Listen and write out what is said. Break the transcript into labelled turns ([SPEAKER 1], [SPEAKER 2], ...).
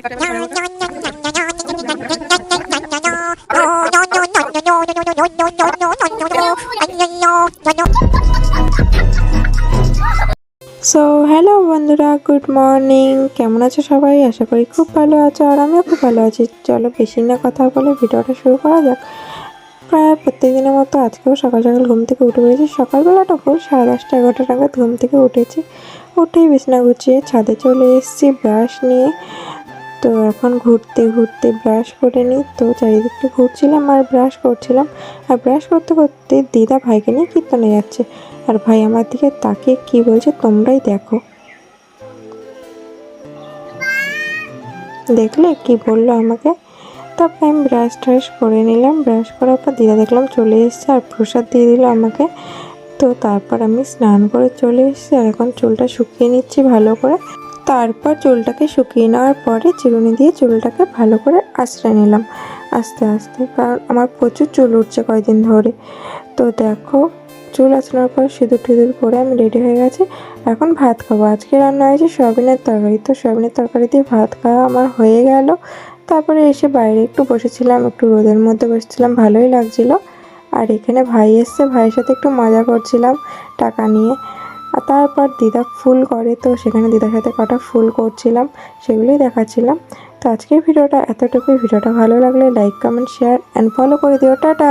[SPEAKER 1] So hello বন্ধুরা, good morning. কেমন আছো সবাই? আশা করি খুব ভালো আছো, আর আমিও খুব ভালো আছি। চলো বেশি না কথা বলে ভিডিওটা শুরু করা যাক। প্রায় প্রত্যেক দিনের মতো আজকেও সকাল সকাল ঘুম থেকে উঠে পড়েছি। সকালবেলাটা ভোর 10:30 11টা নাগাদ ঘুম থেকে উঠেছি। উঠেই বিছানা গুছিয়ে ছাদে চলে এসেছি ব্রাশ নিয়ে। তো এখন ঘুরতে ঘুরতে ব্রাশ করে নিই। তো চারিদিকটা ঘুরছিলাম আর ব্রাশ করছিলাম। আর ব্রাশ করতে করতে দিদা ভাইকে নিয়ে কীর্তনে যাচ্ছে। আর ভাই আমার দিকে তাকিয়ে কি বলছে তোমরাই দেখো। দেখলে কি বললো আমাকে। তারপর আমি ব্রাশ ট্রাশ করে নিলাম। ব্রাশ করার পর দিদা দেখলাম চলে এসছে আর প্রসাদ দিয়ে দিল আমাকে। তো তারপর আমি স্নান করে চলে এসেছি আর এখন চুলটা শুকিয়ে নিচ্ছি ভালো করে। তারপর চুলটাকে শুকিয়ে নেওয়ার পরে চিরুনি দিয়ে চুলটাকে ভালো করে আঁচড়ে নিলাম আস্তে আস্তে, কারণ আমার প্রচুর চুল উঠছে কয়েকদিন ধরে। তো দেখো চুল আঁচড়ানোর পর সিঁদুর টিঁদুর পরে আমি রেডি হয়ে গেছি। এখন ভাত খাবো। আজকে রান্না হয়েছে সয়াবিনের তরকারি। তো সয়াবিনের তরকারি দিয়ে ভাত খাওয়া আমার হয়ে গেল। তারপরে এসে বাইরে একটু বসেছিলাম, একটু রোদের মধ্যে বসেছিলাম, ভালোই লাগছিল। আর এখানে ভাই এসছে, ভাইয়ের সাথে একটু মজা করছিলাম টাকা নিয়ে। আর তারপর দিদা ফুল করে, তো সেখানে দিদার সাথে কটা ফুল করছিলাম, সেগুলোই দেখাচ্ছিলাম। তো আজকের ভিডিওটা এতটুকুই। ভিডিওটা ভালো লাগলে like comment share and follow করে দিও। টাটা।